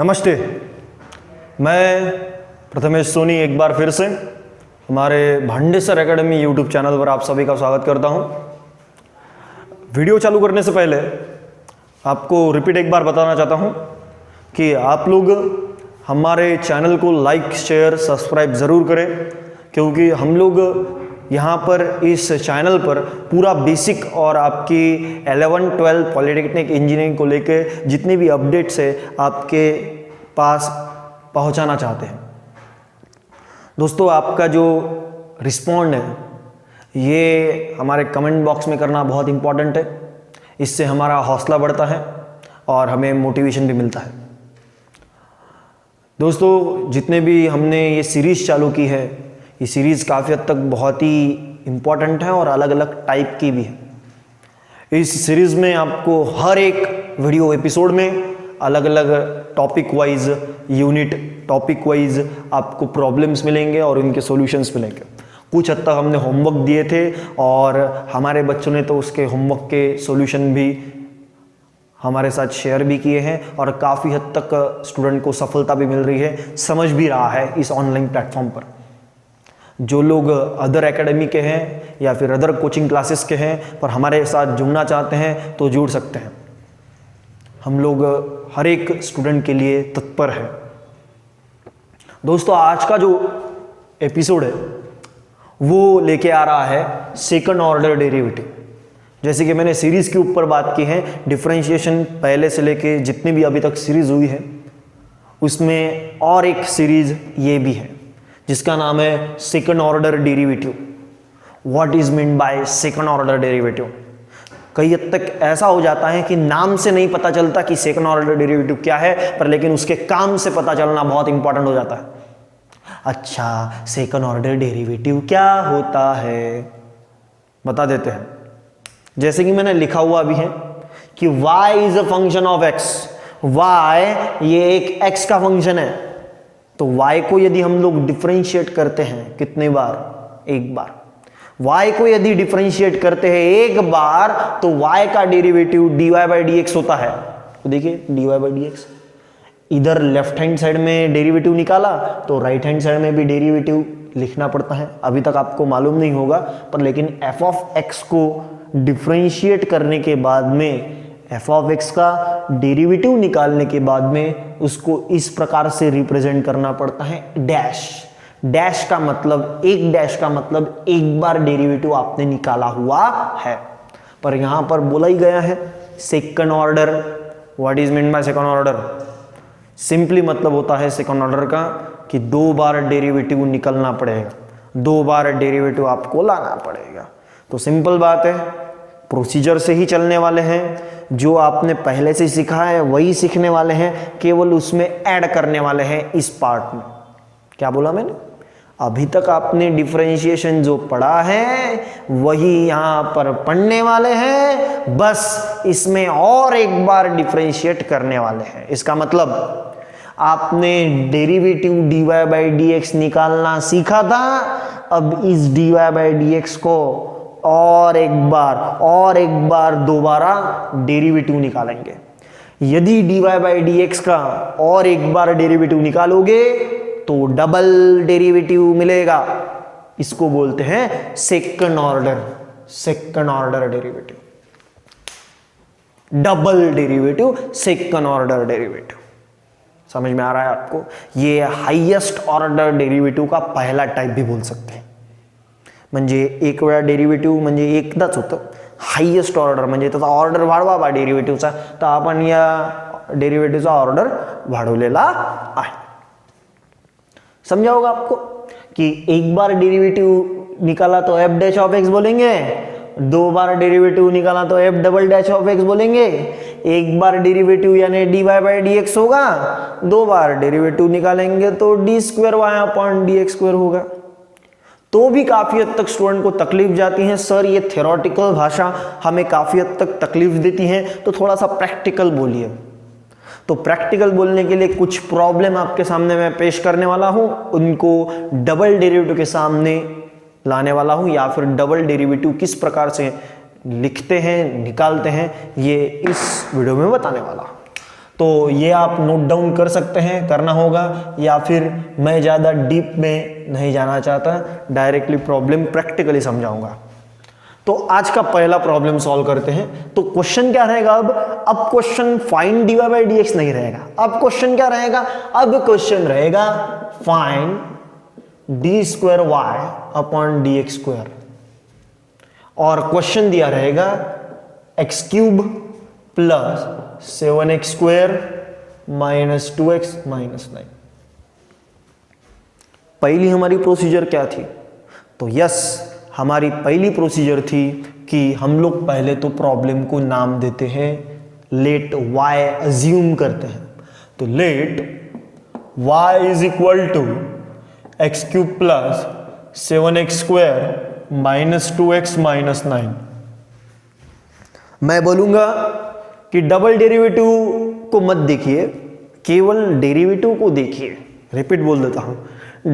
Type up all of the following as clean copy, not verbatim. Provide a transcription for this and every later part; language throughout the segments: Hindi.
नमस्ते, मैं प्रथमेश सोनी एक बार फिर से हमारे भांडेसर एकेडमी यूट्यूब चैनल पर आप सभी का स्वागत करता हूं। वीडियो चालू करने से पहले आपको रिपीट एक बार बताना चाहता हूं कि आप लोग हमारे चैनल को लाइक, शेयर, सब्सक्राइब ज़रूर करें, क्योंकि हम लोग यहाँ पर इस चैनल पर पूरा बेसिक और आपकी 11, 12 पॉलिटेक्निक इंजीनियरिंग को लेके जितनी भी अपडेट्स है आपके पास पहुँचाना चाहते हैं। दोस्तों, आपका जो रिस्पॉन्ड है ये हमारे कमेंट बॉक्स में करना बहुत इम्पॉर्टेंट है। इससे हमारा हौसला बढ़ता है और हमें मोटिवेशन भी मिलता है। दोस्तों, जितने भी हमने ये सीरीज़ चालू की है, ये सीरीज़ काफ़ी हद तक बहुत ही इम्पॉर्टेंट है और अलग अलग टाइप की भी है। इस सीरीज़ में आपको हर एक वीडियो एपिसोड में अलग अलग topic wise, unit topic wise आपको प्रॉब्लम्स मिलेंगे और उनके सॉल्यूशंस मिलेंगे। कुछ हद तक हमने होमवर्क दिए थे और हमारे बच्चों ने तो उसके होमवर्क के सॉल्यूशन भी हमारे साथ शेयर भी किए हैं और काफ़ी हद तक स्टूडेंट को सफलता भी मिल रही है, समझ भी रहा है इस ऑनलाइन प्लेटफॉर्म पर। जो लोग अदर एकेडमी के हैं या फिर अदर कोचिंग क्लासेस के हैं पर हमारे साथ जुड़ना चाहते हैं तो जुड़ सकते हैं। हम लोग हर एक स्टूडेंट के लिए तत्पर हैं। दोस्तों, आज का जो एपिसोड है वो लेके आ रहा है सेकंड ऑर्डर डेरिवेटिव। जैसे कि मैंने सीरीज़ के ऊपर बात की है, डिफरेंशिएशन पहले से लेके जितनी भी अभी तक सीरीज़ हुई है उसमें और एक सीरीज़ ये भी है जिसका नाम है second order derivative. What is mean by second order derivative? कई हद तक ऐसा हो जाता है कि नाम से नहीं पता चलता कि सेकंड ऑर्डर डेरिवेटिव क्या है, पर लेकिन उसके काम से पता चलना बहुत इंपॉर्टेंट हो जाता है। अच्छा, सेकंड ऑर्डर डेरिवेटिव क्या होता है बता देते हैं। जैसे कि मैंने लिखा हुआ भी है कि y is a function of x। y ये एक x का फंक्शन है, तो y को यदि हम लोग डिफरेंशिएट करते हैं कितने बार? एक बार। y को यदि डिफरेंशिएट करते हैं एक बार तो y का derivative dy by D x होता है। तो देखिए dy बाई डी एक्स, इधर लेफ्ट हैंड साइड में डेरिवेटिव निकाला तो राइट हैंड साइड में भी डेरिवेटिव लिखना पड़ता है। अभी तक आपको मालूम नहीं होगा, पर लेकिन f ऑफ x को डिफरेंशिएट करने के बाद में f ऑफ x का डेरिवेटिव निकालने के बाद में उसको इस प्रकार से रिप्रेजेंट करना पड़ता है डैश। डैश का मतलब, एक डैश का मतलब एक बार डेरिवेटिव आपने निकाला हुआ है। पर यहां पर बोला ही गया है second order. What is mean by second order? Simply मतलब होता है सेकंड ऑर्डर का कि दो बार डेरिवेटिव निकलना पड़ेगा, दो बार डेरिवेटिव आपको लाना पड़ेगा। तो सिंपल बात है, प्रोसीजर से ही चलने वाले हैं। जो आपने पहले से सीखा है वही सीखने वाले हैं, केवल उसमें ऐड करने वाले हैं इस पार्ट में। क्या बोला मैंने? अभी तक आपने डिफरेंशिएशन जो पढ़ा है वही यहां पर पढ़ने वाले हैं, बस इसमें और एक बार डिफरेंशिएट करने वाले हैं। इसका मतलब आपने derivative dy by D x निकालना सीखा था, अब इस dy बाई डी एक्स को और एक बार दोबारा डेरिवेटिव निकालेंगे। यदि dy बाई डी एक्स का और एक बार डेरिवेटिव निकालोगे तो डबल डेरिवेटिव मिलेगा। इसको बोलते हैं second order derivative. Double derivative, second order derivative. समझ में आ रहा है आपको? ये हाईएस्ट ऑर्डर डेरिवेटिव का पहला टाइप भी बोल सकते हैं। म्हणजे एक वेळा डेरिवेटिव म्हणजे एकदाच होतं, हायेस्ट ऑर्डर म्हणजे त्याचा ऑर्डर वाढवावा डेरिवेटिवचा, तर आपण या डेरिवेटिवचा ऑर्डर वाढवलेला आहे। समझा होगा आपको कि एक बार डेरिवेटिव निकाला तो एफ डैश ऑफ एक्स बोलेंगे, दो बार डेरिवेटिव निकाला तो F double dash of X बोलेंगे, एक बार डेरिवेटिव यानी dy बाई डी एक्स होगा, दो बार डेरिवेटिव निकालेंगे तो D square Y upon D x square होगा। तो भी काफी हद तक स्टूडेंट को तकलीफ जाती है, सर ये थ्योरेटिकल भाषा हमें काफी हद तक तकलीफ देती है, तो थोड़ा सा प्रैक्टिकल बोलिए। तो प्रैक्टिकल बोलने के लिए कुछ प्रॉब्लम आपके सामने मैं पेश करने वाला हूं, उनको डबल डेरिवेटिव के सामने लाने वाला हूं, या फिर डबल डेरिवेटिव किस प्रकार से लिखते हैं, निकालते हैं, ये इस वीडियो में बताने वाला हूं। तो ये आप नोट डाउन कर सकते हैं, करना होगा, या फिर मैं ज़्यादा डीप में नहीं जाना चाहता, डायरेक्टली प्रॉब्लम प्रैक्टिकली समझाऊंगा। तो आज का पहला प्रॉब्लम सॉल्व करते हैं। तो क्वेश्चन क्या रहेगा अब question find dy by dx नहीं रहेगा। अब क्वेश्चन क्या रहेगा, अब क्वेश्चन रहेगा find D square Y upon D x square, और क्वेश्चन दिया रहेगा X cube plus 7x square minus 2x minus 9। पहली हमारी प्रोसीजर क्या थी, तो यस हमारी पहली प्रोसीजर थी कि हम लोग पहले तो प्रॉब्लम को नाम देते हैं, लेट y अज्यूम करते हैं। तो let y is equal to X cube plus 7x square minus 2x minus 9। मैं बोलूंगा कि डबल डेरिवेटिव को मत देखिए, केवल डेरिवेटिव को देखिए। रिपीट बोल देता हूं,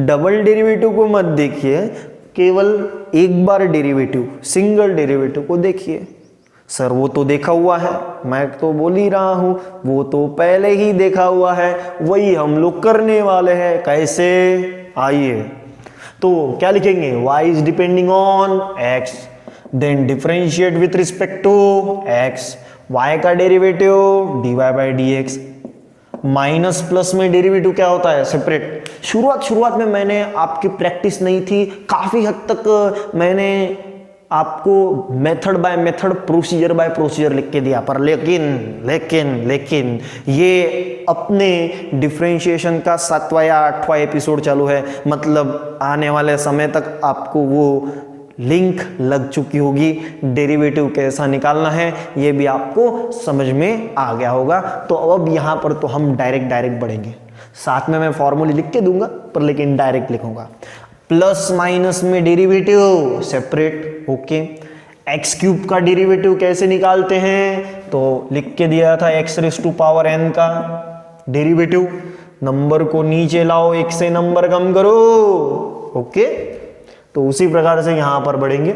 डबल डेरिवेटिव को मत देखिए, केवल एक बार डेरिवेटिव, सिंगल डेरिवेटिव को देखिए। सर वो तो देखा हुआ है, मैं तो बोल ही रहा हूं, वो तो पहले ही देखा हुआ है, वही हम लोग करने वाले हैं। कैसे, आइए। तो क्या लिखेंगे, y is depending on x, then differentiate with respect to x, y का derivative dy by dx। Minus plus में डेरिवेटिव क्या होता है, सेपरेट। शुरुआत में मैंने आपकी प्रैक्टिस नहीं थी, काफी हद तक मैंने आपको method by method, procedure bye procedure लिख के दिया, पर लेकिन ये अपने डिफरेंशिएशन का 7वां या 8वां एपिसोड चालू है, मतलब आने वाले समय तक आपको वो लिंक लग चुकी होगी, डेरिवेटिव कैसा निकालना है ये भी आपको समझ में आ गया होगा। तो अब यहाँ पर तो हम डायरेक्ट बढ़ेंगे, साथ में मैं फॉर्मूले लिख के दूंगा, पर लेकिन डायरेक्ट लिखूंगा। प्लस माइनस में derivative separate, okay. X cube का डेरिवेटिव कैसे निकालते हैं, तो लिख के दिया था X raise to power N का डेरिवेटिव, नंबर को नीचे लाओ, एक से नंबर कम करो, ओके। तो उसी प्रकार से यहां पर बढ़ेंगे।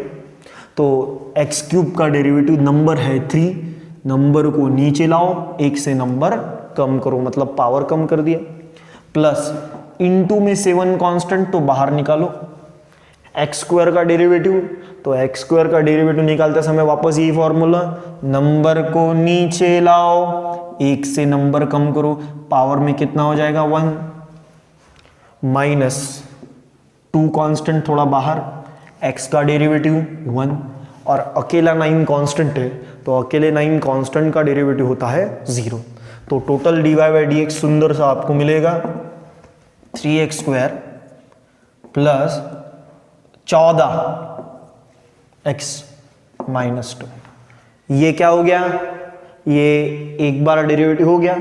तो एक्स क्यूब का डेरिवेटिव नंबर है 3, नंबर को नीचे लाओ, एक से नंबर कम करो, मतलब पावर कम कर दिया, प्लस इनटू में 7 कांस्टेंट, तो बाहर निकालो एक्स स्क्वायर का डेरिवेटिव। तो एक्स स्क्वायर का डेरिवेटिव निकालते समय वापस यही फॉर्मूला, नंबर को नीचे लाओ, एक से नंबर कम करो, पावर में कितना हो जाएगा 1, माइनस 2 कांस्टेंट थोड़ा बाहर, x का डेरिवेटिव 1, और अकेला 9 कांस्टेंट है, तो अकेले 9 कांस्टेंट का डेरिवेटिव होता है 0। तो टोटल dy बाई dx सुंदर सा आपको मिलेगा 3x square plus 14x minus 2। ये क्या हो गया, ये एक बार डेरिवेटिव हो गया।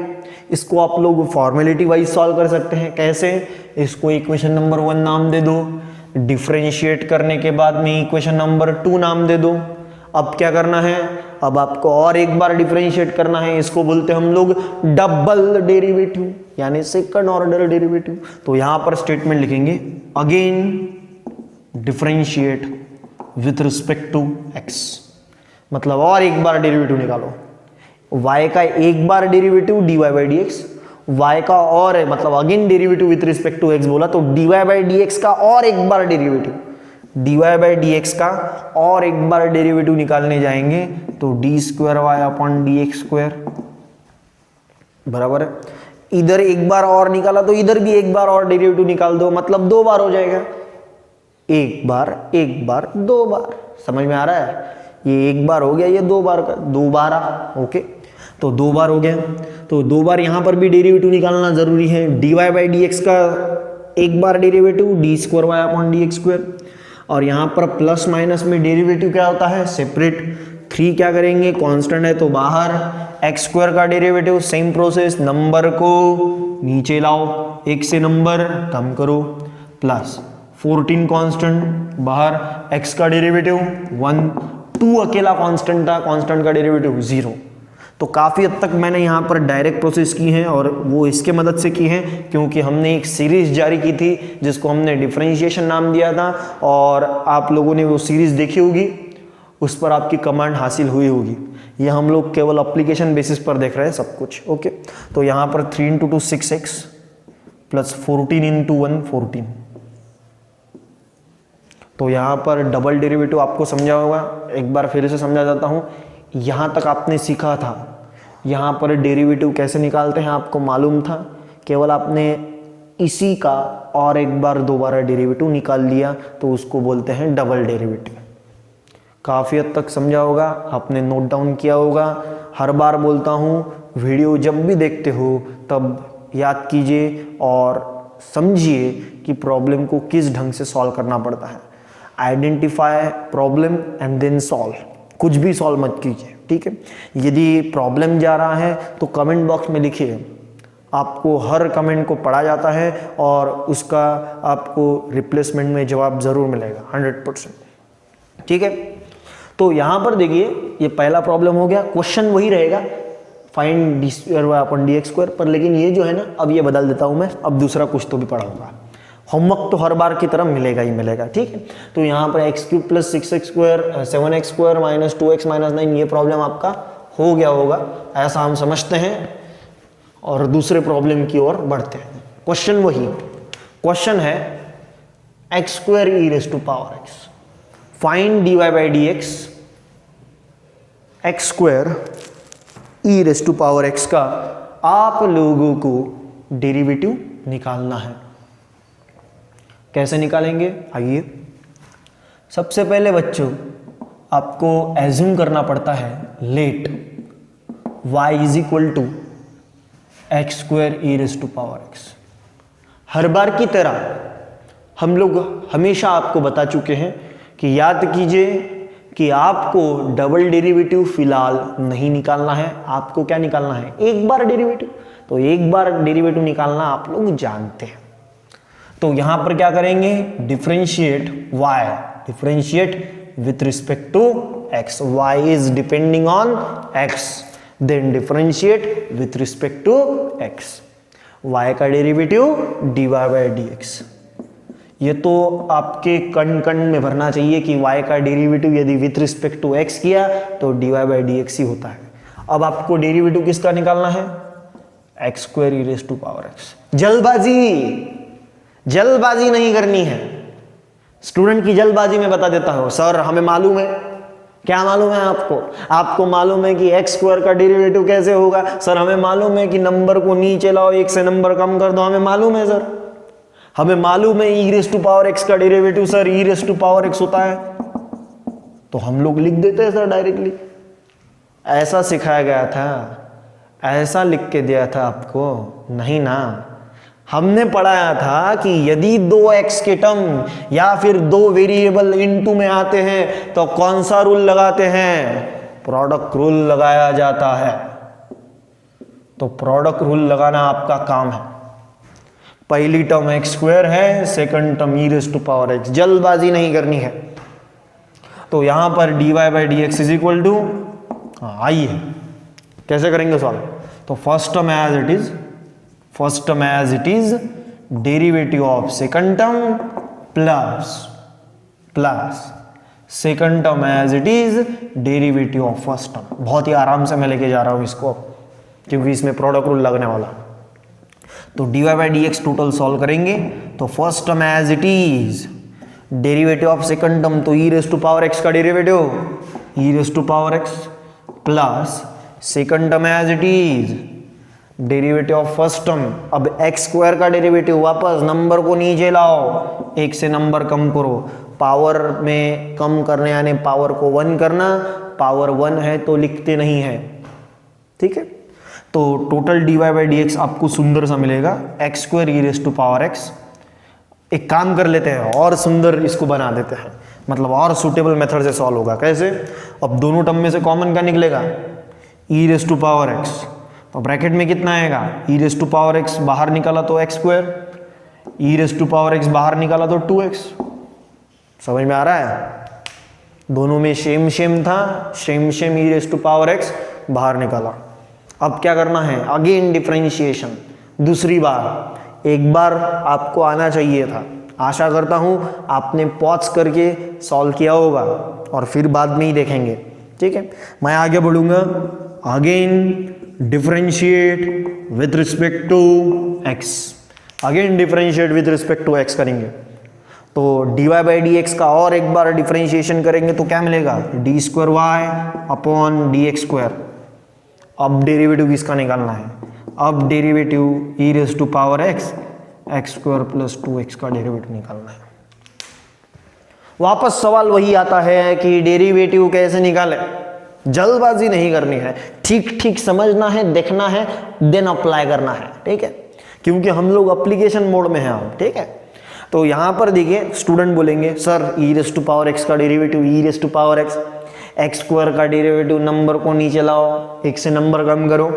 इसको आप लोग फॉर्मेलिटी वाइज सॉल्व कर सकते हैं। कैसे, इसको इक्वेशन नंबर 1 नाम दे दो, डिफरेंशिएट करने के बाद में इक्वेशन नंबर 2 नाम दे दो। अब क्या करना है, अब आपको और एक बार डिफरेंशिएट करना है, इसको बोलते हैं हम लोग डबल डेरिवेटिव, यानी सेकंड ऑर्डर डेरिवेटिव। तो यहां पर स्टेटमेंट लिखेंगे, again differentiate with respect to x, मतलब और एक बार डेरिवेटिव निकालो। y का एक बार derivative dy by dx, y का और है, मतलब again derivative with respect to x बोला, तो dy बाई dx का और एक बार डेरिवेटिव, dy बाई dx का और एक बार डेरिवेटिव निकालने जाएंगे, तो D square Y upon D x square बराबर है। इधर एक बार और निकाला तो इधर भी एक बार और डेरिवेटिव निकाल दो, मतलब 2 बार हो जाएगा, एक बार 2 बार। समझ में आ रहा है, ये एक बार हो गया, ये 2 बार का, 2 बार, ओके। तो 2 बार हो गया, तो 2 बार यहां पर भी डेरिवेटिव निकालना जरूरी है। dy बाई dx का एक बार derivative d square Y upon D x square, और यहां पर प्लस माइनस में डेरिवेटिव क्या होता है, सेपरेट। 3 क्या करेंगे, कांस्टेंट है तो बाहर, एक्स स्क्वायर का डेरिवेटिव सेम प्रोसेस, नंबर को नीचे लाओ, एक से नंबर कम करो, प्लस 14 कांस्टेंट बाहर, x का डेरिवेटिव 1, 2 अकेला कांस्टेंट था, कांस्टेंट का डेरिवेटिव 0। तो काफ़ी हद तक मैंने यहाँ पर डायरेक्ट प्रोसेस की है, और वो इसके मदद से की है क्योंकि हमने एक सीरीज जारी की थी जिसको हमने डिफरेंशिएशन नाम दिया था, और आप लोगों ने वो सीरीज देखी होगी। उस पर आपकी कमांड हासिल हुई होगी। ये हम लोग केवल एप्लीकेशन बेसिस पर देख रहे हैं सब कुछ। ओके, तो यहाँ पर 3 × 2 6x प्लस 14 × 1 14। तो यहाँ पर डबल डेरिवेटिव आपको समझा होगा, एक बार फिर से समझा जाता हूँ। यहाँ तक आपने सीखा था, यहाँ पर डेरिवेटिव कैसे निकालते हैं आपको मालूम था, केवल आपने इसी का और एक बार दोबारा डेरिवेटिव निकाल लिया तो उसको बोलते हैं डबल डेरिवेटिव। काफ़ी हद तक समझा होगा, आपने नोट डाउन किया होगा। हर बार बोलता हूँ, वीडियो जब भी देखते हो तब याद कीजिए और समझिए कि प्रॉब्लम को किस ढंग से सॉल्व करना पड़ता है। Identify problem and then solve, कुछ भी सॉल्व मत कीजिए, ठीक है। यदि प्रॉब्लम जा रहा है तो कमेंट बॉक्स में लिखिए, आपको हर कमेंट को पढ़ा जाता है और उसका आपको रिप्लेसमेंट में जवाब ज़रूर मिलेगा 100%, ठीक है। तो यहाँ पर देखिए, ये पहला प्रॉब्लम हो गया। क्वेश्चन वही रहेगा, फाइंड d²/dx², पर लेकिन ये जो है ना, अब ये बदल देता हूँ मैं, अब दूसरा कुछ तो भी पढ़ाऊंगा। होमवर्क तो हर बार की तरह मिलेगा ही मिलेगा, ठीक है। तो यहाँ पर x³ + 6x² 7x² - 2x - 9, ये प्रॉब्लम आपका हो गया होगा, ऐसा हम समझते हैं। और दूसरे प्रॉब्लम की ओर बढ़ते हैं। क्वेश्चन वही, क्वेश्चन है x² e⁻x, find dy/dx x² e⁻x का आप लोगों को डेरिवेटिव निकालना है। कैसे निकालेंगे, आइए। सबसे पहले बच्चों आपको एज्यूम करना पड़ता है, लेट y = x² e⁻x। हर बार की तरह हम लोग हमेशा आपको बता चुके हैं कि याद कीजिए कि आपको डबल डेरिवेटिव फिलहाल नहीं निकालना है। आपको क्या निकालना है, एक बार डेरिवेटिव। तो एक बार डेरिवेटिव निकालना आप लोग जानते हैं। तो यहां पर क्या करेंगे, differentiate y, differentiate with respect to x, y is depending on x, then differentiate with respect to x, y का डेरिवेटिव dy/dx। ये तो आपके कण में भरना चाहिए कि y का डेरिवेटिव यदि विथ रिस्पेक्ट टू x किया तो dy/dx ही होता है। अब आपको डेरिवेटिव किसका निकालना है, x² e⁻x। जल्दबाजी नहीं करनी है। स्टूडेंट की जल्दबाजी में बता देता हूं, सर हमें मालूम है। क्या मालूम है आपको, आपको मालूम है कि x² का डेरिवेटिव कैसे होगा। सर हमें मालूम है कि नंबर को नीचे लाओ, एक से नंबर कम कर दो, हमें मालूम है सर। हमें मालूम है e⁻x का डेरिवेटिव सर e⁻x होता है। तो हम लोग लिख देते हैं सर डायरेक्टली, ऐसा सिखाया गया था, ऐसा लिख के दिया था आपको, नहीं ना। हमने पढ़ाया था कि यदि 2x के टर्म या फिर 2 वेरिएबल इनटू में आते हैं तो कौन सा रूल लगाते हैं, प्रोडक्ट रूल लगाया जाता है। तो प्रोडक्ट रूल लगाना आपका काम है। पहली टर्म x² है, सेकंड टर्म e⁻x, जल्दबाजी नहीं करनी है। तो यहां पर dy/dx इज इक्वल टू, आइए कैसे करेंगे सॉल्व। तो first term as it is derivative of second term plus second term as it is derivative of first term. बहुत ही आराम से मैं लेके जा रहा हूं इसको, क्योंकि इसमें प्रोडक्ट रूल लगने वाला। तो dy/dx टोटल सॉल्व करेंगे तो first term as it is derivative of second term, तो e⁻x का derivative e⁻x plus second term as it is derivative of first term. अब x² का डेरिवेटिव, वापस नंबर को नीचे लाओ, एक से नंबर कम करो, पावर में कम करने यानी पावर को 1 करना, पावर 1 है तो लिखते नहीं है, ठीक है। तो टोटल dy/dx आपको सुंदर सा मिलेगा x² e⁻x। एक काम कर लेते हैं और सुंदर इसको बना देते हैं, मतलब और सुटेबल मेथड से सॉल्व होगा। कैसे, अब दोनों टर्म में से कॉमन क्या निकलेगा, e⁻x। तो ब्रैकेट में कितना आएगा, e⁻x बाहर निकाला तो x², e⁻x बाहर निकाला तो 2x। समझ में आ रहा है, दोनों में सेम था, सेम e⁻x बाहर निकाला। अब क्या करना है, अगेन डिफरेंशिएशन, दूसरी बार। एक बार आपको आना चाहिए था, आशा करता हूँ आपने पॉज करके सॉल्व किया होगा और फिर बाद में ही देखेंगे, ठीक है। मैं आगे बढ़ूंगा। Again differentiate with respect to x, again differentiate with respect to x करेंगे तो dy बाई डी एक्स का और एक बार डिफरेंशिएशन करेंगे तो क्या मिलेगा, D square Y upon D x square. अब डेरिवेटिव किसका निकालना है, अब derivative E raise to power x, x square plus 2x का डेरिवेटिव निकालना है। वापस सवाल वही आता है कि डेरिवेटिव कैसे निकाले, जल्दबाजी नहीं करनी है, ठीक ठीक समझना है, देखना है, देन अप्लाई करना है, ठीक है, क्योंकि हम लोग एप्लीकेशन मोड में हैं अब, ठीक है। तो यहां पर देखिए स्टूडेंट बोलेंगे sir e raise to power x का derivative E raise to power x, x square का डेरिवेटिव नंबर को नीचे लाओ, एक से नंबर कम करो,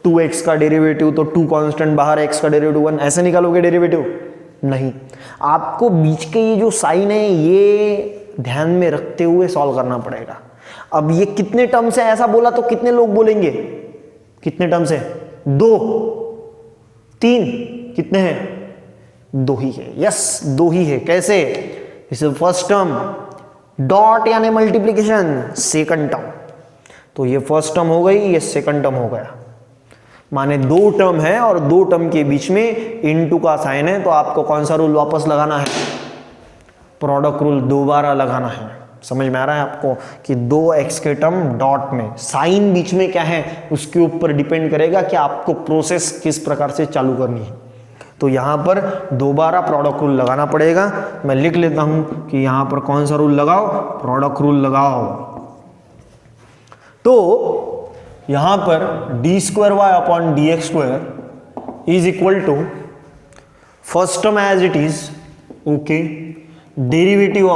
2x का डेरिवेटिव तो 2 कांस्टेंट बाहर, x का डेरिवेटिव 1, ऐसे निकालोगे डेरिवेटिव? नहीं, आपको बीच के ये जो साइन है ये ध्यान में रखते हुए सॉल्व करना पड़ेगा। अब ये कितने टर्म से ऐसा बोला तो कितने लोग बोलेंगे, कितने टर्म से, 2 3, कितने हैं, 2 ही है, यस 2 ही है। कैसे, इस फर्स्ट टर्म डॉट यानी मल्टीप्लीकेशन, सेकंड टर्म, तो ये फर्स्ट टर्म हो गई, ये सेकंड टर्म हो गया, माने 2 टर्म है और 2 टर्म के बीच में इनटू का साइन है, तो आपको कौन सा रूल वापस लगाना है, प्रोडक्ट रूल दोबारा लगाना है। समझ में आ रहा है आपको कि 2x के टर्म डॉट में, साइन बीच में क्या है उसके ऊपर डिपेंड करेगा कि आपको प्रोसेस किस प्रकार से चालू करनी है। तो यहां पर दोबारा प्रोडक्ट रूल लगाना पड़ेगा। मैं लिख लेता हूं कि यहां पर कौन सा रूल लगाओ, प्रोडक्ट रूल लगाओ। तो यहां पर D square Y upon D x square is equal to first term as it is, okay, derivative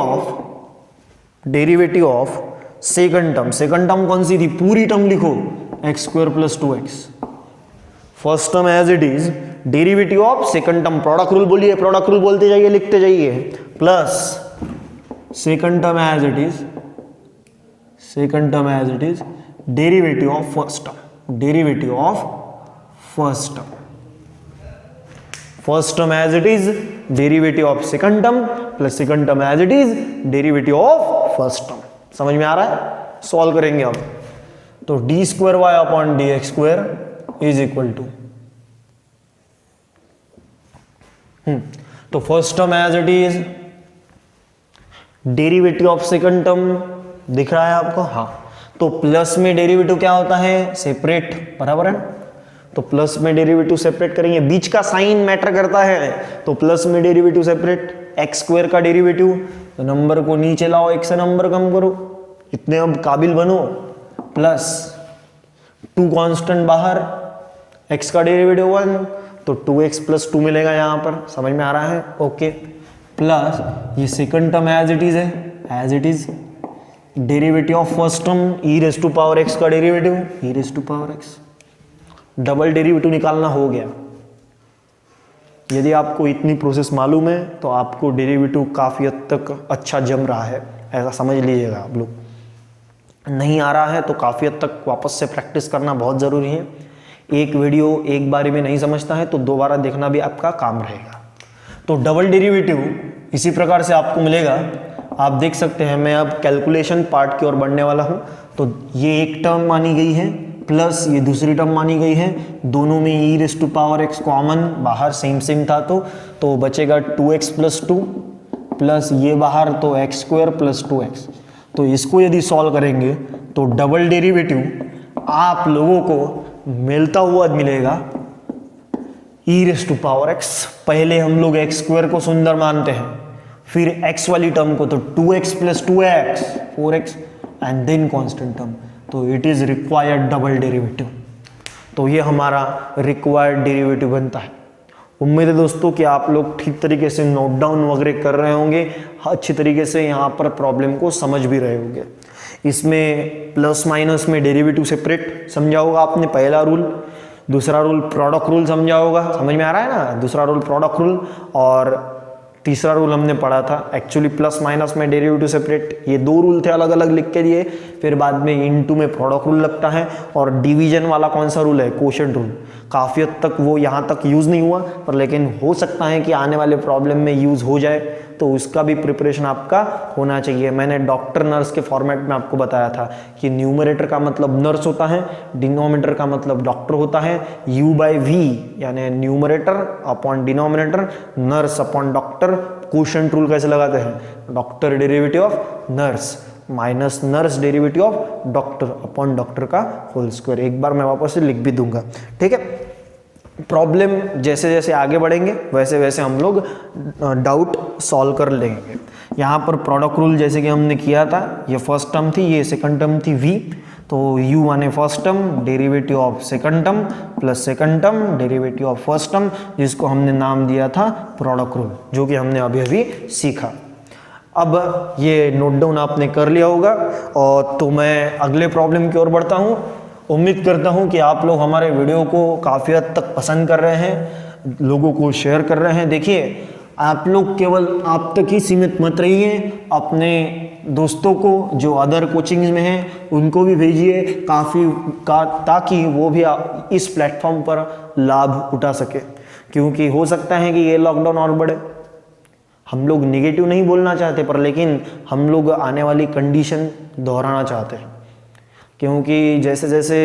of second term, second term कौन सी थी, पूरी टर्म लिखो, X square plus 2x, first term as it is, derivative of second term, product rule बोलिए, प्रोडक्ट रूल बोलते जाइए, लिखते जाइए, plus second term as it is, second term as it is, derivative of first term, derivative of first term, first term as it is, derivative of second term plus second term as it is, derivative of first term. समझ में आ रहा है, सॉल्व करेंगे अब। तो D square Y upon D x square is equal to, तो first term as it is, derivative of second term दिख रहा है आपको, हाँ, तो प्लस में डेरिवेटिव क्या होता है, सेपरेट, बराबर है, तो प्लस में डेरिवेटिव सेपरेट करेंगे, बीच का साइन मैटर करता है, तो प्लस में डेरिवेटिव सेपरेट, एक्स स्क्वायर का डेरिवेटिव, तो नंबर को नीचे लाओ, एक से नंबर कम करो, इतने अब काबिल बनो, प्लस 2 कांस्टेंट बाहर, x का डेरिवेटिव 1, तो 2x प्लस 2 मिलेगा यहां पर। समझ में आ रहा है, ओके, प्लस ये second term as it is है, as it is, derivative of first term e raise to power x का derivative, E raise to power x, double derivative निकालना हो गया। यदि आपको इतनी प्रोसेस मालूम है तो आपको डेरिवेटिव काफ़ी हद तक अच्छा जम रहा है, ऐसा समझ लीजिएगा आप लोग। नहीं आ रहा है तो काफ़ी हद तक वापस से प्रैक्टिस करना बहुत ज़रूरी है। एक वीडियो एक बारी में नहीं समझता है तो दोबारा देखना भी आपका काम रहेगा। तो डबल डेरिवेटिव इसी प्रकार से आपको मिलेगा, आप देख सकते हैं। मैं अब कैलकुलेशन पार्ट की ओर बढ़ने वाला हूँ। तो ये एक टर्म मानी गई है प्लस ये दूसरी टर्म मानी गई है, दोनों में E raise to power X common, बाहर सेम सेम था तो बचेगा 2x प्लस 2 प्लस ये बाहर तो एक्स स्क्वायर प्लस 2x। तो इसको यदि सॉल्व करेंगे तो डबल डेरिवेटिव आप लोगों को मिलता हुआ मिलेगा E raise to power X. पहले हम लोग एक्स स्क्वायर को सुंदर मानते हैं, फिर एक्स वाली टर्म को तो 2x plus 2x 4x and then constant term, तो it is required double derivative. तो ये हमारा रिक्वायर्ड डेरिवेटिव बनता है। उम्मीद है दोस्तों कि आप लोग ठीक तरीके से नोट डाउन वगैरह कर रहे होंगे, अच्छी तरीके से यहाँ पर प्रॉब्लम को समझ भी रहे होंगे। इसमें प्लस माइनस में डेरिवेटिव सेपरेट समझा होगा आपने, पहला रूल। दूसरा रूल प्रोडक्ट रूल समझा होगा, समझ में आ रहा है ना, दूसरा रूल प्रोडक्ट रूल। और तीसरा रूल हमने पढ़ा था, एक्चुअली प्लस माइनस में डेरिवेटिव सेपरेट, ये दो रूल थे अलग अलग लिख के दिए। फिर बाद में इनटू में प्रोडक्ट रूल लगता है, और डिवीजन वाला कौन सा रूल है, कोशेंट रूल। काफ़ी हद तक वो यहाँ तक यूज़ नहीं हुआ, पर लेकिन हो सकता है कि आने वाले प्रॉब्लम में यूज़ हो जाए, तो उसका भी प्रिपरेशन आपका होना चाहिए। मैंने डॉक्टर नर्स के फॉर्मेट में आपको बताया था कि न्यूमरेटर का मतलब नर्स होता है, डिनोमिनेटर का मतलब डॉक्टर होता है, u/v यानी numerator upon denominator, nurse upon doctor. Quotient rule कैसे लगाते हैं, doctor derivative of nurse minus nurse derivative of doctor upon doctor का होल स्क्वायर। एक बार मैं वापस से लिख भी दूंगा, ठीक है। प्रॉब्लम जैसे जैसे आगे बढ़ेंगे वैसे वैसे हम लोग डाउट सॉल्व कर लेंगे। यहाँ पर प्रोडक्ट रूल जैसे कि हमने किया था, ये फर्स्ट टर्म थी, ये सेकंड टर्म थी v, तो u माने first term derivative of second term plus second term derivative of first term, जिसको हमने नाम दिया था प्रोडक्ट रूल, जो कि हमने अभी अभी सीखा। अब ये नोट डाउन आपने कर लिया होगा, और तो मैं अगले प्रॉब्लम की ओर बढ़ता हूँ। उम्मीद करता हूँ कि आप लोग हमारे वीडियो को काफ़ी हद तक पसंद कर रहे हैं, लोगों को शेयर कर रहे हैं। देखिए, आप लोग केवल आप तक ही सीमित मत रहिए, अपने दोस्तों को जो अदर कोचिंग्स में हैं उनको भी भेजिए ताकि वो भी इस प्लेटफॉर्म पर लाभ उठा सके, क्योंकि हो सकता है कि ये लॉकडाउन और बढ़े। हम लोग नेगेटिव नहीं बोलना चाहते, पर लेकिन हम लोग आने वाली कंडीशन दोहराना चाहते हैं, क्योंकि जैसे जैसे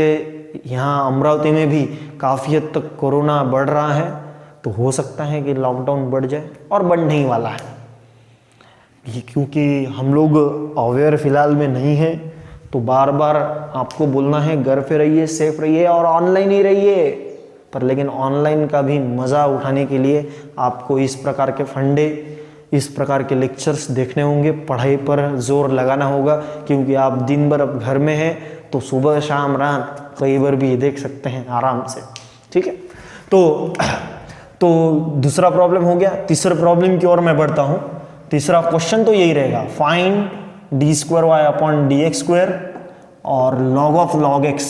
यहाँ अमरावती में भी काफ़ी हद तक कोरोना बढ़ रहा है, तो हो सकता है कि लॉकडाउन बढ़ जाए, और बढ़ने ही वाला है। ये क्योंकि हम लोग अवेयर फिलहाल में नहीं हैं, तो बार बार आपको बोलना है घर पे रहिए, सेफ रहिए और ऑनलाइन ही रहिए। पर लेकिन ऑनलाइन का भी मज़ा उठाने के लिए आपको इस प्रकार के फंडे, इस प्रकार के लेक्चर्स देखने होंगे, पढ़ाई पर जोर लगाना होगा, क्योंकि आप दिन भर अब घर में हैं, तो सुबह शाम रात कई बार भी देख सकते हैं आराम से, ठीक है। तो दूसरा प्रॉब्लम हो गया। तीसरा प्रॉब्लम की ओर मैं बढ़ता हूँ। तीसरा क्वेश्चन तो यही रहेगा, find d² y upon dx², और log ऑफ log x,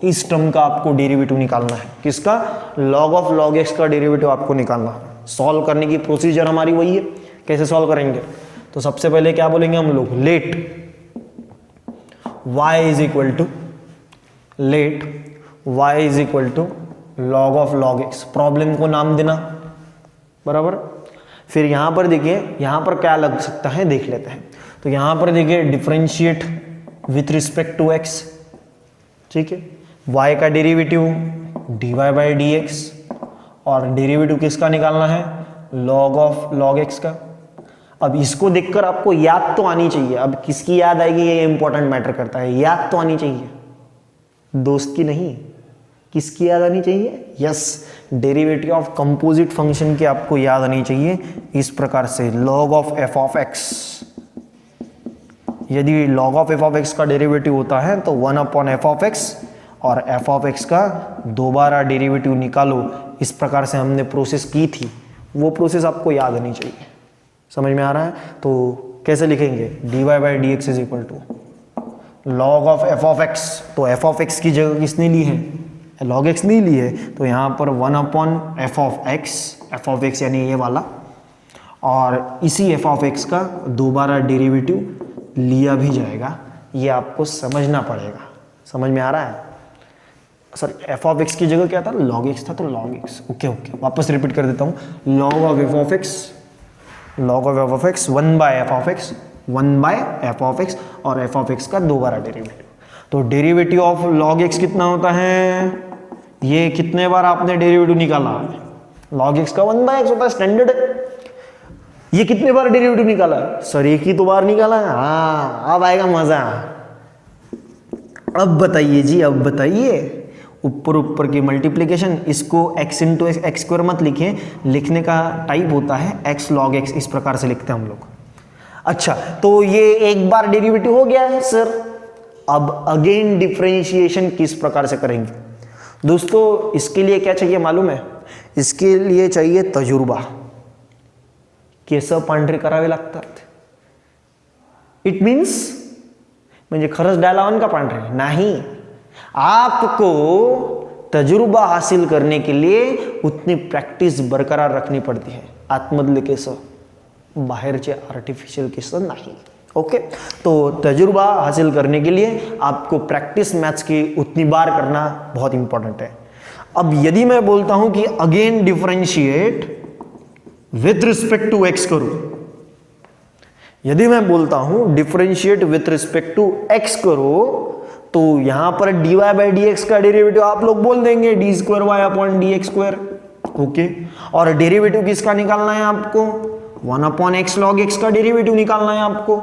इस टर्म का आपको डेरिवेटिव निकालना है। किसका, log ऑफ log x का डेरिवेटिव आपको निकालना है। सॉल्व करने की प्रोसीजर हमारी वही है। कैसे सॉल्व करेंगे, तो सबसे पहले क्या बोलेंगे हम लोग, let y is equal to log of log x, problem को नाम देना, बराबर। फिर यहां पर देखिए, यहां पर क्या लग सकता है देख लेते हैं। तो यहां पर देखिए differentiate with respect to x, ठीक है। y का डेरिवेटिव dy/dx, और डेरिवेटिव किसका निकालना है, log ऑफ log x का। अब इसको देखकर आपको याद तो आनी चाहिए। अब किसकी याद आएगी ये इंपॉर्टेंट मैटर करता है, याद तो आनी चाहिए, दोस्त की नहीं, किसकी याद आनी चाहिए, yes, derivative of composite function की आपको याद आनी चाहिए। इस प्रकार से log of f of x, यदि log of f of x का डेरिवेटिव होता है तो 1 अपॉन f ऑफ x, और f ऑफ x का दोबारा डेरिवेटिव निकालो। इस प्रकार से हमने प्रोसेस की थी, वो प्रोसेस आपको याद आनी चाहिए। समझ में आ रहा है, तो कैसे लिखेंगे, dy/dx is equal to log of f of x, तो f ऑफ x की जगह किसने ली है, log x नहीं ली है, तो यहाँ पर 1 अपॉन f ऑफ x यानी ये वाला, और इसी f ऑफ x का दोबारा डेरिवेटिव लिया भी जाएगा। ये आपको समझना पड़ेगा। समझ में आ रहा है, सर f ऑफ x की जगह क्या था, log x था, तो log x, ओके वापस रिपीट कर देता हूँ, log of f of x 1/f of x, और f ऑफ x का दोबारा डेरिवेटिव। तो डेरिवेटिव ऑफ log x कितना होता है, ये कितने बार आपने डेरिवेटिव निकाला, log x का 1/x होता है, स्टैंडर्ड है। ये कितने बार डेरिवेटिव निकाला, सर एक ही तो बार निकाला है। हाँ, अब आएगा मजा। अब बताइए जी, अब बताइए, ऊपर की मल्टीप्लिकेशन, इसको x इंटू x² मत लिखें, लिखने का टाइप होता है x log x, इस प्रकार से लिखते हैं हम लोग। अच्छा, तो ये एक बार डेरिवेटिव हो गया है सर। अब अगेन डिफरेंशिएशन किस प्रकार से करेंगे दोस्तों, इसके लिए क्या चाहिए मालूम है, इसके लिए चाहिए तजुर्बा। केस पांढरे करावे लागतात, इट मीन्स म्हणजे खरंच डायलावन का पांढरे नहीं, आपको तजुर्बा हासिल करने के लिए उतनी प्रैक्टिस बरकरार रखनी पड़ती है। आतमधले केस बाहेरचे आर्टिफिशियल केस नाही. ओके, तो तजुर्बा हासिल करने के लिए आपको प्रैक्टिस मैथ्स की उतनी बार करना बहुत इंपॉर्टेंट है. अब यदि मैं बोलता हूं कि again differentiate with respect to X करूं, यदि मैं बोलता हूं differentiate with respect to X करो, तो यहां पर dy बाई डी एक्स का डेरिवेटिव आप लोग बोल देंगे D square Y upon D x square. Okay, और डेरिवेटिव किसका निकालना है आपको? 1 अपॉन एक्स लॉग एक्स का डेरिवेटिव निकालना है आपको.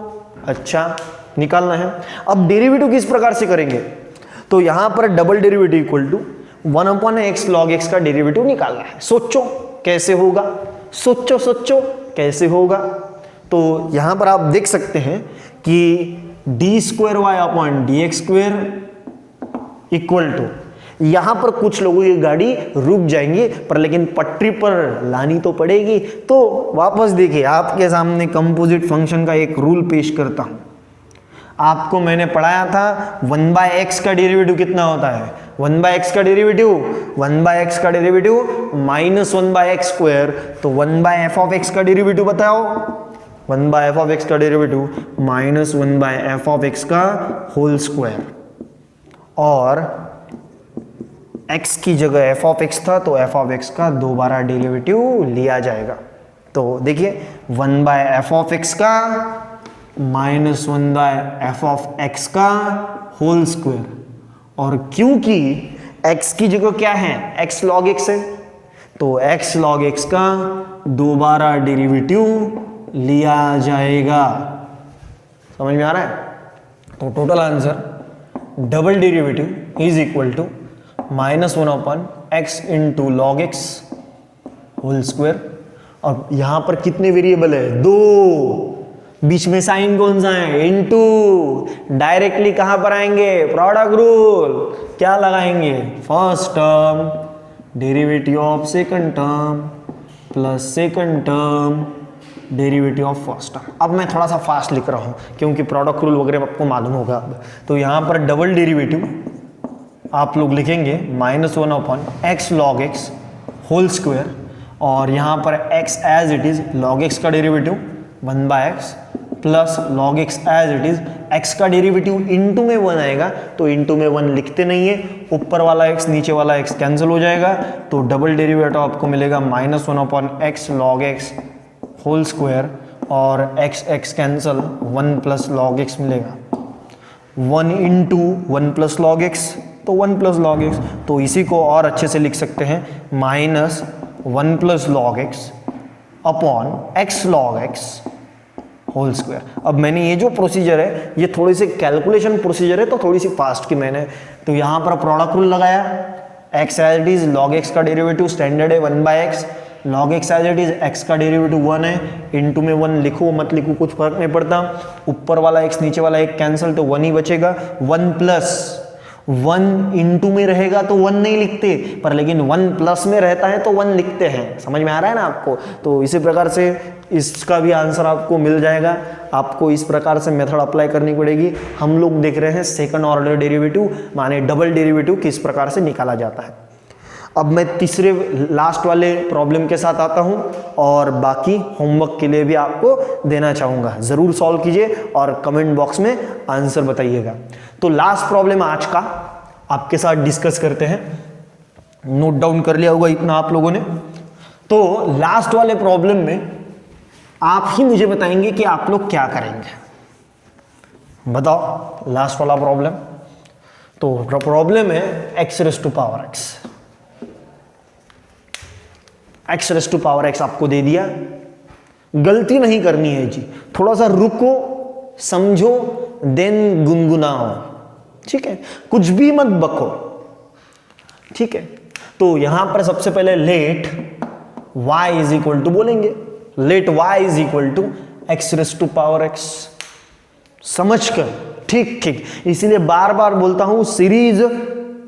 अच्छा, निकालना है. अब डेरिवेटिव किस प्रकार से करेंगे? तो यहां पर double derivative equal to 1 upon X log X का डेरिवेटिव निकालना है. सोचो कैसे होगा, सोचो कैसे होगा. तो यहां पर आप देख सकते हैं कि D square Y upon D x square equal to, यहां पर कुछ लोगों की गाड़ी रुक जाएंगी पर लेकिन पटरी पर लानी तो पड़ेगी. तो वापस देखिए, आपके सामने कंपोजिट फंक्शन का एक रूल पेश करता हूं. आपको मैंने पढ़ाया था 1 बाय एक्स का डेरिवेटिव कितना होता है? 1 बाय एक्स का derivative minus 1 by X square. तो 1 बाय एफ ऑफ एक्स का डेरिवेटिव बताओ. 1 बाय एफ ऑफ एक्स का derivative minus 1 by F of X का होल स्क्वायर, और x की जगह एफ ऑफ एक्स था तो एफ ऑफ एक्स का दोबारा डेरिवेटिव लिया जाएगा. तो देखिए 1 बाय एफ ऑफ एक्स का minus 1 by F of X का होल स्क्वायर, और क्योंकि x की जगह क्या है? x log x है, तो x log x का दोबारा डेरिवेटिव लिया जाएगा. समझ में आ रहा है? तो total answer double derivative is equal to minus 1 upon X into log X whole square. और यहां पर कितने वेरिएबल है? 2. बीच में साइन कौन सा है? इनटू. डायरेक्टली कहां पर आएंगे? Product rule. क्या लगाएंगे? First term derivative of second term plus second term derivative of first term. अब मैं थोड़ा सा फास्ट लिख रहा हूं क्योंकि प्रोडक्ट रूल वगैरह आपको मालूम होगा. अब तो यहां पर डबल डेरिवेटिव आप लोग लिखेंगे minus 1 upon X log X whole square, और यहाँ पर x as it is log x का derivative 1 by X plus log x as it is x का डेरिवेटिव इनटू में 1 आएगा, तो इनटू में 1 लिखते नहीं है, ऊपर वाला x नीचे वाला x कैंसिल हो जाएगा. तो डबल डेरिवेटिव आपको मिलेगा minus 1 upon X log X whole square, और x cancel 1 plus log X मिलेगा. 1 इंटू 1 प्लस लॉग एक्स, तो 1 प्लस लॉग एक्स. तो इसी को और अच्छे से लिख सकते हैं minus 1 plus log X upon X log X whole square. अब मैंने ये जो प्रोसीजर है ये थोड़ी सी कैलकुलेशन प्रोसीजर है, तो थोड़ी सी फास्ट की मैंने. तो यहाँ पर प्रोडक्ट रूल लगाया, X as it is log X का डेरिवेटिव स्टैंडर्ड है 1 by X, log x as it is X का डेरिवेटिव 1 है, इनटू में 1 लिखो मत लिखो कुछ फर्क नहीं पड़ता, ऊपर वाला एक्स नीचे वाला एक कैंसिल, तो 1 ही बचेगा. 1 प्लस 1 इंटू में रहेगा तो 1 नहीं लिखते, पर लेकिन 1 प्लस में रहता है तो 1 लिखते हैं. समझ में आ रहा है ना आपको? तो इसी प्रकार से इसका भी आंसर आपको मिल जाएगा. आपको इस प्रकार से मेथड अप्लाई करनी पड़ेगी. हम लोग देख रहे हैं सेकंड ऑर्डर डेरिवेटिव माने डबल डेरिवेटिव किस प्रकार से निकाला जाता है. अब मैं तीसरे लास्ट वाले प्रॉब्लम के साथ आता हूं, और बाकी होमवर्क के लिए भी आपको देना चाहूंगा. जरूर सॉल्व कीजिए और कमेंट बॉक्स में आंसर बताइएगा. तो लास्ट प्रॉब्लम आज का आपके साथ डिस्कस करते हैं. नोट डाउन कर लिया होगा इतना आप लोगों ने. तो लास्ट वाले प्रॉब्लम में आप ही मुझे बताएंगे कि आप लोग क्या करेंगे. बताओ लास्ट वाला प्रॉब्लम. तो प्रॉब्लम है X raise to power x. X raise to power X आपको दे दिया. गलती नहीं करनी है जी, थोड़ा सा रुको, समझो, देन गुनगुनाओ. ठीक है, कुछ भी मत बको. ठीक है, तो यहां पर सबसे पहले let y is equal to बोलेंगे, let y is equal to x raise to power x. समझकर, ठीक ठीक. इसीलिए बार बार बोलता हूं सीरीज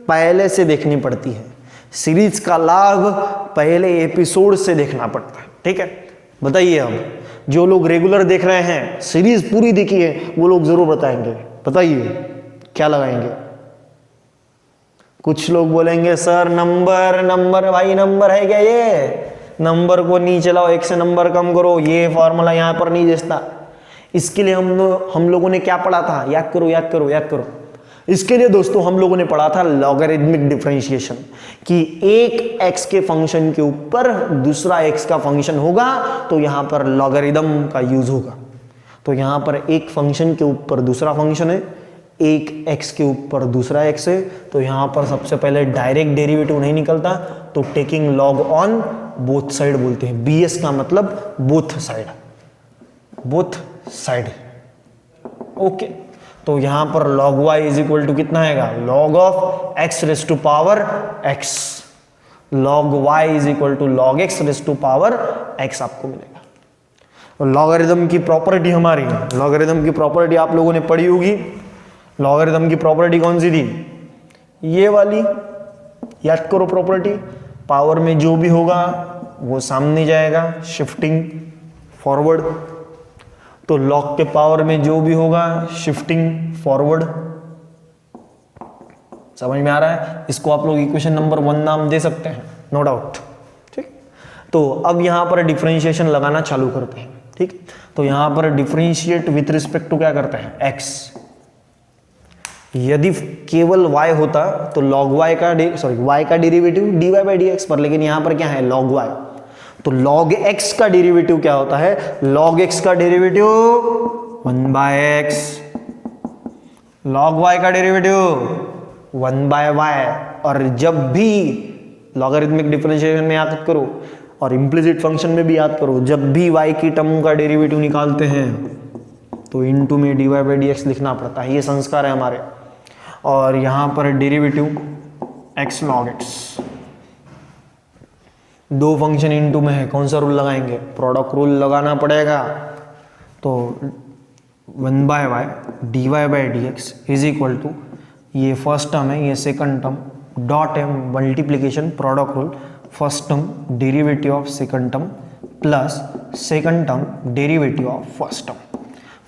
पहले से देखनी पड़ती है. सीरीज का लाभ पहले एपिसोड से देखना पड़ता है. ठीक है, बताइए. अब जो लोग रेगुलर देख रहे हैं, सीरीज पूरी देखी है, वो लोग जरूर बताएंगे. बताइए क्या लगाएंगे. कुछ लोग बोलेंगे सर नंबर भाई नंबर है क्या ये? नंबर को नीचे लाओ, एक से नंबर कम करो, ये फॉर्मूला यहाँ पर नहीं जचता। इसके लिए हम लोगों ने क्या पढ़ा था, याद करो याद करो याद करो। इसके लिए दोस्तों हम लोगों ने पढ़ा था लॉगरिथमिक डिफरेंशिएशन, कि एक x के फंक्शन के ऊपर दूसरा x का फंक्शन होगा तो यहां पर लॉगरिथम का यूज होगा। तो यहां पर एक फंक्शन के ऊपर दूसरा फंक्शन है, एक x के ऊपर दूसरा x है, तो यहां पर सबसे पहले डायरेक्ट डेरिवेटिव नहीं निकलता, तो taking log on both side बोलते हैं। bs का मतलब both side, both side. Okay, तो यहां पर log y is equal to कितना आएगा, log of x raise to power x, log y is equal to log x raise to power x आपको मिलेगा। तो लॉगरिथम की प्रॉपर्टी हमारी, लॉगरिथम की प्रॉपर्टी आप लोगों ने पढ़ी होगी। लॉगरिथम की प्रॉपर्टी कौन सी थी, ये वाली, याद करो प्रॉपर्टी, पावर में जो भी होगा वो सामने जाएगा, शिफ्टिंग फॉरवर्ड। तो log के पावर में जो भी होगा शिफ्टिंग फॉरवर्ड। समझ में आ रहा है? इसको आप लोग इक्वेशन नंबर 1 नाम दे सकते हैं, नो डाउट। ठीक, तो अब यहां पर डिफरेंशिएशन लगाना चालू करते हैं। ठीक, तो यहां पर डिफरेंशिएट विथ रिस्पेक्ट टू क्या करते हैं, x। यदि केवल y होता तो log y का y का डेरिवेटिव dy बाई dx पर, लेकिन यहां पर क्या है, log y। तो log x का डेरिवेटिव क्या होता है, log x का derivative 1 by x, log y का डेरिवेटिव 1 बाय y। और जब भी लॉगरिथमिक डिफरेंशिएशन में याद करो और इम्प्लिसिट फंक्शन में भी याद करो, जब भी y की टर्म का डेरिवेटिव निकालते हैं तो इनटू में dy बाई dx लिखना पड़ता है, ये संस्कार है हमारे। और यहां पर डेरिवेटिव x log x, दो फंक्शन इनटू में है, कौन सा रूल लगाएंगे, प्रोडक्ट रूल लगाना पड़ेगा। तो 1 by Y dy by dx is equal to, ये फर्स्ट टर्म है, ये सेकंड टर्म, डॉट है multiplication product rule, first term derivative of second term plus second term derivative of first term,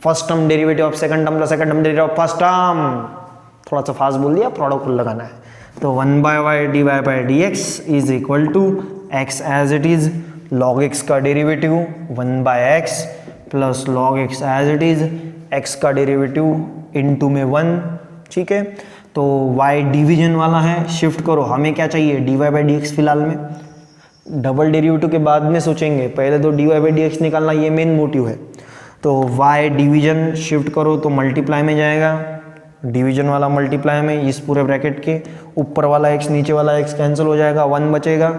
first term derivative of second term plus second term derivative of first term. थोड़ा सा फास्ट बोल दिया, प्रोडक्ट रूल लगाना है। तो 1 by Y dy by dx is equal to x as it is, log x का derivative 1 by x plus log x as it is, x का डेरिवेटिव इनटू में 1। ठीक है, तो y डिवीजन वाला है, शिफ्ट करो, हमें क्या चाहिए, dy बाई dx फिलहाल में, डबल डेरिवेटिव के बाद में सोचेंगे, पहले तो dy बाई dx निकालना, ये मेन मोटिव है। तो y डिवीजन शिफ्ट करो तो मल्टीप्लाई में जाएगा, डिवीजन वाला मल्टीप्लाई में, इस पूरे ब्रैकेट के ऊपर वाला x नीचे वाला x कैंसिल हो जाएगा, 1 बचेगा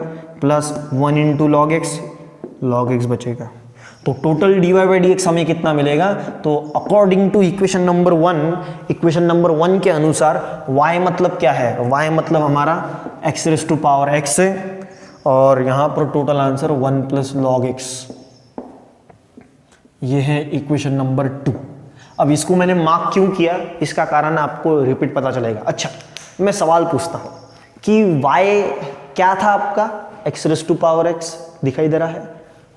प्लस 1 इंटू लॉग x बचेगा। तो टोटल dy बाई dx हमें कितना मिलेगा, तो अकॉर्डिंग टू इक्वेशन नंबर 1 के अनुसार y मतलब क्या है, y मतलब हमारा x raise to power x है, और यहाँ पर total answer 1 plus log x, ये है इक्वेशन नंबर 2। अब इसको मैंने मार्क क्यों किया, इसका कारण आपको रिपीट पता चलेगा। अच्छा, मैं सवाल पूछता हूँ कि y क्या था आपका, x raise to power x दिखाई दे रहा है,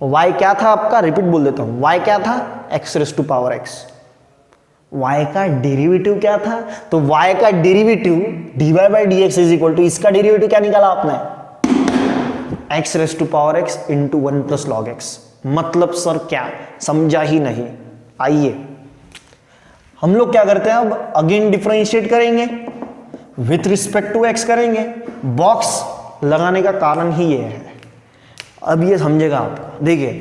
y क्या था आपका, रिपीट बोल देता हूँ, y क्या था, x raise to power x। y का डेरिवेटिव क्या था, तो y का derivative dy by dx is equal to, इसका डेरिवेटिव क्या निकाला आपने, x raise to power x into 1 plus log x। मतलब सर क्या, समझा ही नहीं। आइए हम लोग क्या करते हैं, अब अगेन डिफरेंशिएट करेंगे, विथ रिस्पेक्ट टू x करेंगे। बॉक्स लगाने का कारण ही ये है, अब ये समझेगा आप। देखिए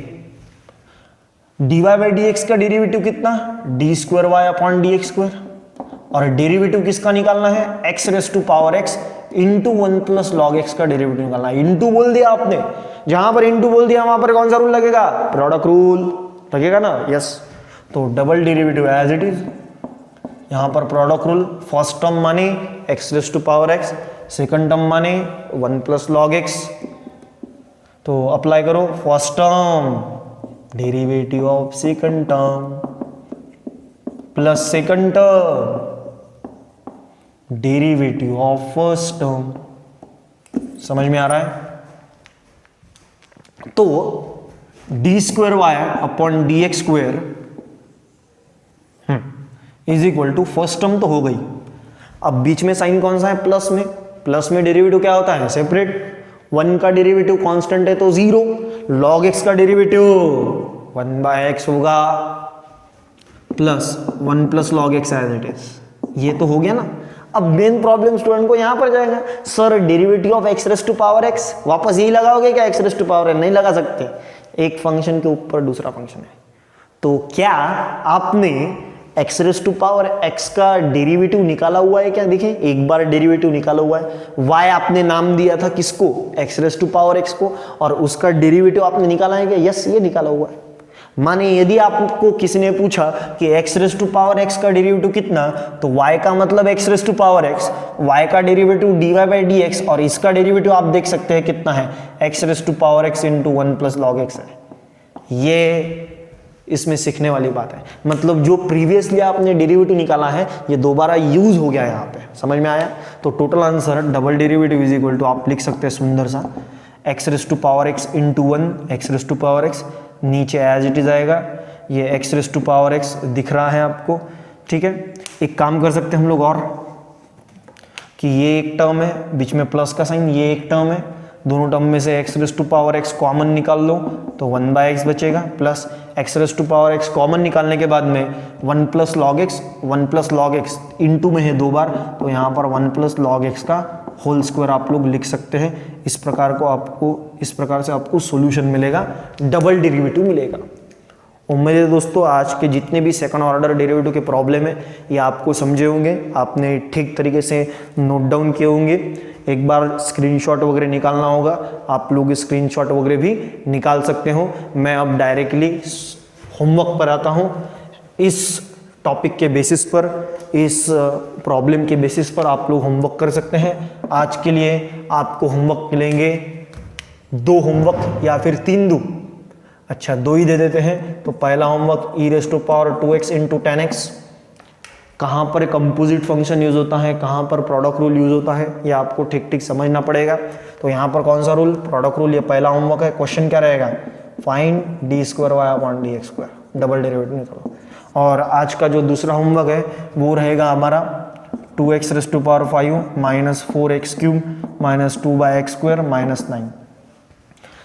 dy बाई dx का डेरिवेटिव कितना, d square Y upon D x square, और डेरिवेटिव किसका निकालना है, x raise to power x into 1 plus log x का डेरिवेटिव निकालना है। इंटू बोल दिया आपने, जहां पर इंटू बोल दिया वहां पर कौन सा रूल लगेगा, प्रोडक्ट रूल लगेगा ना, यस। तो double derivative as it is, यहां पर प्रोडक्ट रूल, फर्स्ट टर्म माने x raise to power x, second term माने 1 प्लस लॉग x। तो अप्लाई करो, first term derivative of second term plus second term derivative of first term. समझ में आ रहा है? तो D square Y upon D x square is equal to, first term तो हो गई, अब बीच में साइन कौन सा है, प्लस में, प्लस में डेरिवेटिव क्या होता है, सेपरेट, 1 का डेरिवेटिव कांस्टेंट है तो 0, log x का डेरिवेटिव 1/x होगा plus 1 plus log x as it is. ये तो हो गया ना। अब मेन प्रॉब्लम स्टूडेंट को यहां पर जाएगा, sir derivative of x raise to power x, वापस यही लगाओगे क्या x raise to power n? नहीं लगा सकते, एक फंक्शन के ऊपर दूसरा फंक्शन है। तो क्या आपने x raise to power x का डेरिवेटिव निकाला हुआ है क्या? देखिए एक बार डेरिवेटिव निकाला हुआ है, y आपने नाम दिया था किसको? x raise to power x को, और उसका डेरिवेटिव आपने निकाला है क्या? यस, ये निकाला हुआ है। माने यदि आपको किसी ने पूछा कि x raise to power x का डेरिवेटिव कितना, तो y का मतलब x raise to power x, y का डेरिवेटिव dy/dx, और इसका डेरिवेटिव आप देख सकते हैं कितना है, x raise to power x into 1 plus log x है। ये इसमें सीखने वाली बात है, मतलब जो प्रीवियसली आपने डेरिवेटिव निकाला है ये दोबारा यूज हो गया है यहाँ पे, समझ में आया? तो total answer double derivative is equal to, आप लिख सकते हैं सुंदर सा, x raise to power x into 1, x raise to power x, नीचे एज इट इज आएगा, ये x raise to power x दिख रहा है आपको, ठीक है। एक काम कर सकते हैं हम लोग और, कि ये एक टर्म है, बीच में प्लस का साइन, ये एक टर्म है, दोनों टर्म में से x raise to power x common निकाल लो तो 1/x बचेगा, plus x raise to power x common निकालने के बाद में 1 plus log x, 1 plus log x into में है 2 बार, तो यहाँ पर 1 प्लस लॉग x का होल स्क्वायर आप लोग लिख सकते हैं। इस प्रकार से आपको सॉल्यूशन मिलेगा, डबल डेरिवेटिव मिलेगा। उम्मीद है दोस्तों आज के जितने भी सेकंड ऑर्डर डेरिवेटिव के प्रॉब्लम है ये आपको समझे होंगे, आपने ठीक तरीके से नोट डाउन किए होंगे। एक बार स्क्रीनशॉट वगैरह निकालना होगा, आप लोग स्क्रीनशॉट वगैरह भी निकाल सकते हो। मैं अब डायरेक्टली होमवर्क पर आता हूँ। इस टॉपिक के बेसिस पर, इस प्रॉब्लम के बेसिस पर आप लोग होमवर्क कर सकते हैं। आज के लिए आपको होमवर्क मिलेंगे 2 होमवर्क या फिर 3 दूँ, अच्छा 2 ही दे देते हैं। तो पहला homework e raise to power 2x into 10x, कहाँ पर कंपोजिट फंक्शन यूज होता है, कहाँ पर प्रोडक्ट रूल यूज होता है, ये आपको ठीक ठीक समझना पड़ेगा। तो यहाँ पर कौन सा रूल? Product rule. ये पहला होमवर्क है। क्वेश्चन क्या रहेगा? फाइंड d²y/dx², डबल डेरिवेटिव निकालो। और आज का जो दूसरा होमवर्क है वो रहेगा हमारा 2x raise to power 5 minus 4x³ minus 2/x² minus 9।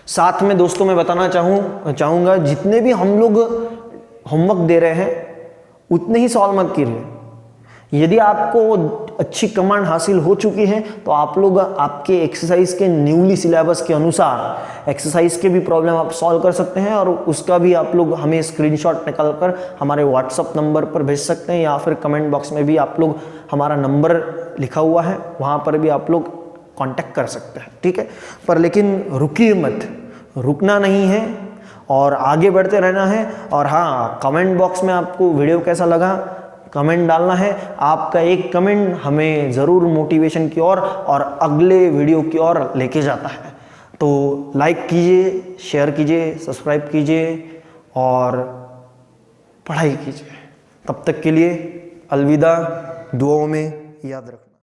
साथ में दोस्तों मैं बताना चाहूँगा जितने भी हम लोग होमवर्क दे रहे हैं उतने ही सॉल्व मत कीजिए। यदि आपको अच्छी कमांड हासिल हो चुकी है तो आप लोग आपके एक्सरसाइज के न्यूली सिलेबस के अनुसार एक्सरसाइज के भी प्रॉब्लम आप सॉल्व कर सकते हैं, और उसका भी आप लोग हमें स्क्रीनशॉट निकाल कर हमारे व्हाट्सअप नंबर पर भेज सकते हैं, या फिर कमेंट बॉक्स में भी आप लोग हमारा नंबर लिखा हुआ है वहाँ पर भी आप लोग कांटेक्ट कर सकते हैं, ठीक है। पर लेकिन रुकिए मत, रुकना नहीं है और आगे बढ़ते रहना है। और हाँ, कमेंट बॉक्स में आपको वीडियो कैसा लगा कमेंट डालना है। आपका एक कमेंट हमें ज़रूर मोटिवेशन की ओर और अगले वीडियो की ओर लेके जाता है। तो लाइक कीजिए, शेयर कीजिए, सब्सक्राइब कीजिए और पढ़ाई कीजिए। तब तक के लिए अलविदा, दुआओं में याद रखना।